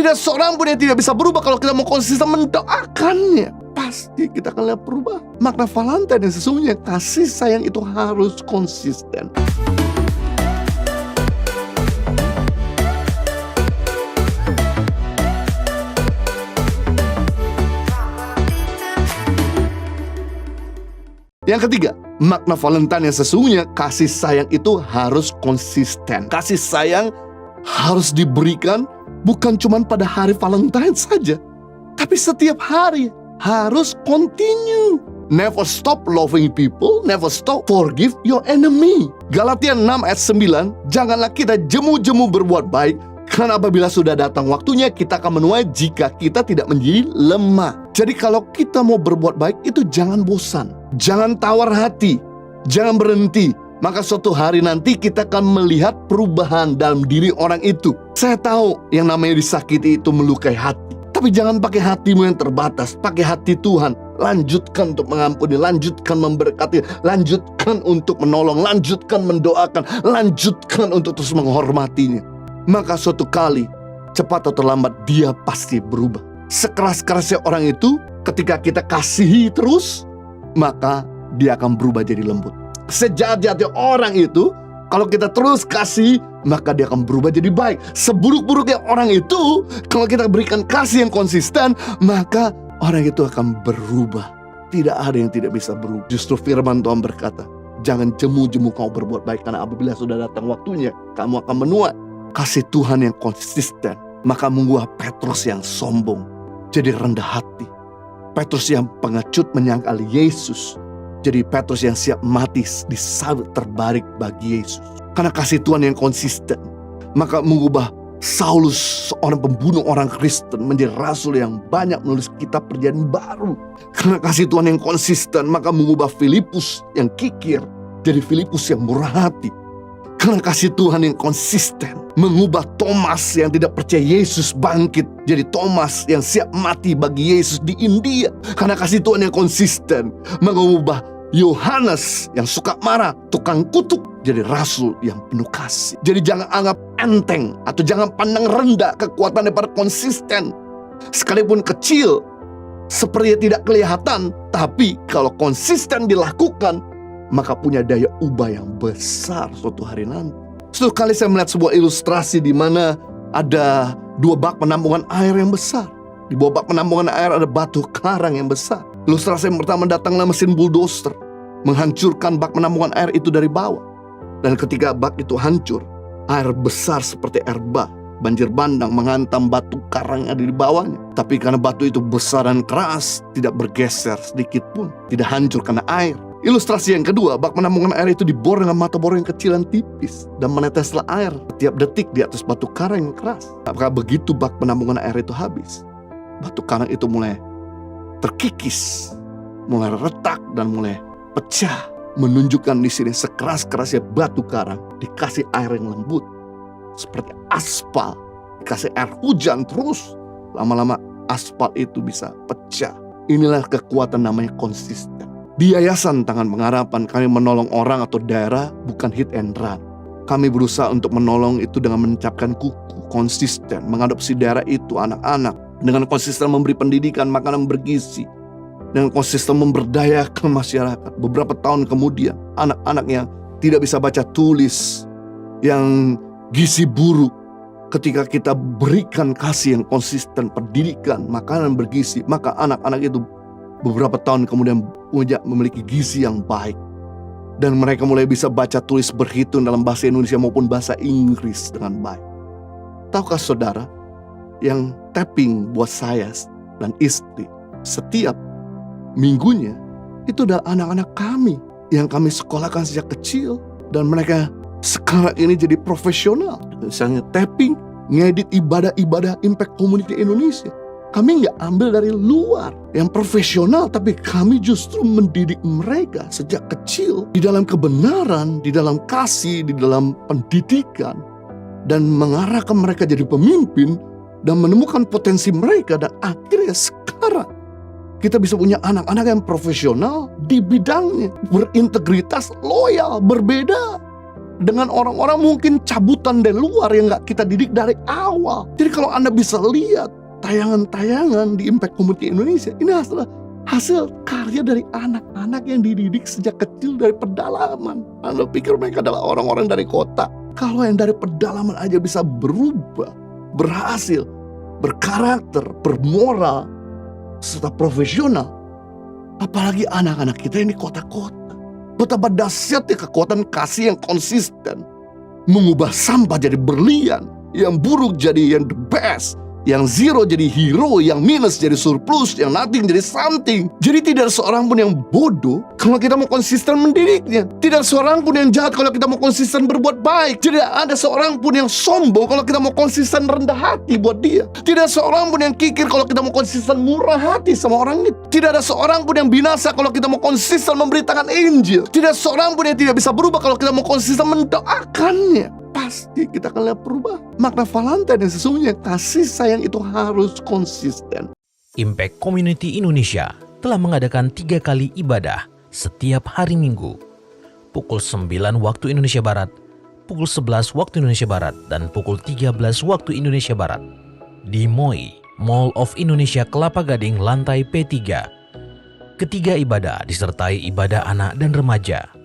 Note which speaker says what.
Speaker 1: Tidak seorang pun yang tidak bisa berubah kalau kita mau konsisten mendoakannya. Pasti kita akan lihat berubah. Makna Valentine yang sesungguhnya kasih sayang itu harus konsisten. Yang ketiga, makna Valentine yang sesungguhnya kasih sayang itu harus konsisten. Kasih sayang harus diberikan bukan cuma pada hari Valentine saja, tapi setiap hari harus continue. Never stop loving people, never stop forgive your enemy. Galatia 6 ayat 9, janganlah kita jemu-jemu berbuat baik, karena apabila sudah datang waktunya kita akan menuai jika kita tidak menjadi lemah. Jadi kalau kita mau berbuat baik itu jangan bosan, jangan tawar hati, jangan berhenti. Maka suatu hari nanti kita akan melihat perubahan dalam diri orang itu. Saya tahu yang namanya disakiti itu melukai hati, tapi jangan pakai hatimu yang terbatas, pakai hati Tuhan. Lanjutkan untuk mengampuni, lanjutkan memberkati, lanjutkan untuk menolong, lanjutkan mendoakan, lanjutkan untuk terus menghormatinya. Maka suatu kali, cepat atau terlambat, dia pasti berubah. Sekeras-kerasnya orang itu, ketika kita kasihi terus, maka dia akan berubah jadi lembut. Sejahat-jahatnya orang itu, kalau kita terus kasih, maka dia akan berubah jadi baik. Seburuk-buruknya orang itu, kalau kita berikan kasih yang konsisten, maka orang itu akan berubah. Tidak ada yang tidak bisa berubah. Justru firman Tuhan berkata, jangan jemu-jemu kau berbuat baik, karena apabila sudah datang waktunya, kamu akan menuai kasih Tuhan yang konsisten. Maka mengubah Petrus yang sombong jadi rendah hati. Petrus yang pengecut menyangkal Yesus jadi Petrus yang siap mati di salib terbaring bagi Yesus. Karena kasih Tuhan yang konsisten, maka mengubah Saulus, seorang pembunuh orang Kristen, menjadi rasul yang banyak menulis kitab Perjanjian Baru. Karena kasih Tuhan yang konsisten, maka mengubah Filipus yang kikir jadi Filipus yang murah hati. Karena kasih Tuhan yang konsisten, mengubah Thomas yang tidak percaya Yesus bangkit jadi Thomas yang siap mati bagi Yesus di India. Karena kasih Tuhan yang konsisten, mengubah Yohanes yang suka marah, tukang kutuk, jadi rasul yang penuh kasih. Jadi jangan anggap enteng atau jangan pandang rendah kekuatan daripada konsisten. Sekalipun kecil, seperti tidak kelihatan, tapi kalau konsisten dilakukan, maka punya daya ubah yang besar suatu hari nanti. Suatu kali saya melihat sebuah ilustrasi di mana ada dua bak penampungan air yang besar. Di bawah bak penampungan air ada batu karang yang besar. Ilustrasi yang pertama, datanglah mesin bulldozer menghancurkan bak penampungan air itu dari bawah. Dan ketika bak itu hancur, air besar seperti air bah, banjir bandang menghantam batu karang yang ada di bawahnya. Tapi karena batu itu besar dan keras, tidak bergeser sedikit pun, tidak hancur karena air. Ilustrasi yang kedua, bak penampungan air itu dibor dengan mata bor yang kecil dan tipis, dan meneteslah air setiap detik di atas batu karang yang keras. Apakah begitu bak penampungan air itu habis, batu karang itu mulai terkikis, mulai retak dan mulai pecah, menunjukkan di sini sekeras-kerasnya batu karang dikasih air yang lembut, seperti aspal, dikasih air hujan terus, lama-lama aspal itu bisa pecah. Inilah kekuatan namanya konsisten. Di Yayasan Tangan Pengharapan kami menolong orang atau daerah bukan hit and run. Kami berusaha untuk menolong itu dengan menancapkan kuku, konsisten mengadopsi daerah itu anak-anak, dengan konsisten memberi pendidikan makanan bergizi, dengan konsisten memberdayakan masyarakat. Beberapa tahun kemudian, anak-anak yang tidak bisa baca tulis, yang gizi buruk, ketika kita berikan kasih yang konsisten, pendidikan, makanan bergizi, maka anak-anak itu beberapa tahun kemudian memiliki gizi yang baik. Dan mereka mulai bisa baca tulis berhitung dalam bahasa Indonesia maupun bahasa Inggris dengan baik. Tahukah saudara, yang tapping buat saya dan istri setiap minggunya itu adalah anak-anak kami yang kami sekolahkan sejak kecil. Dan mereka sekarang ini jadi profesional. Misalnya tapping, ngedit ibadah-ibadah Impact Community Indonesia. Kami nggak ambil dari luar yang profesional, tapi kami justru mendidik mereka sejak kecil di dalam kebenaran, di dalam kasih, di dalam pendidikan, dan mengarahkan mereka jadi pemimpin dan menemukan potensi mereka. Dan akhirnya sekarang kita bisa punya anak-anak yang profesional di bidangnya, berintegritas, loyal, berbeda. dengan orang-orang mungkin cabutan dari luar yang gak kita didik dari awal. Jadi kalau Anda bisa lihat tayangan-tayangan di Impact Community Indonesia, ini hasil karya dari anak-anak yang dididik sejak kecil dari pedalaman. Anda pikir mereka adalah orang-orang dari kota? Kalau yang dari pedalaman aja bisa berubah, berhasil, berkarakter, bermoral, serta profesional, apalagi anak-anak kita yang di kota-kota. Betapa dahsyatnya kekuatan kasih yang konsisten, mengubah sampah jadi berlian, yang buruk jadi yang the best, yang zero jadi hero, yang minus jadi surplus, yang nothing jadi something. Jadi tidak ada seorang pun yang bodoh kalau kita mau konsisten mendidiknya. Tidak ada seorang pun yang jahat kalau kita mau konsisten berbuat baik. Tidak ada seorang pun yang sombong kalau kita mau konsisten rendah hati buat dia. Tidak ada seorang pun yang kikir kalau kita mau konsisten murah hati sama orang itu. Tidak ada seorang pun yang binasa kalau kita mau konsisten memberitakan Injil. Tidak ada seorang pun yang tidak bisa berubah kalau kita mau konsisten mendoakannya. Pasti kita akan lihat perubahan. Makna Valentine yang sesungguhnya kasih sayang itu harus konsisten.
Speaker 2: Impact Community Indonesia telah mengadakan 3 kali ibadah setiap hari Minggu. Pukul 9 waktu Indonesia Barat, pukul 11 waktu Indonesia Barat, dan pukul 13 waktu Indonesia Barat. Di MOI, Mall of Indonesia Kelapa Gading, lantai P3. Ketiga ibadah disertai ibadah anak dan remaja.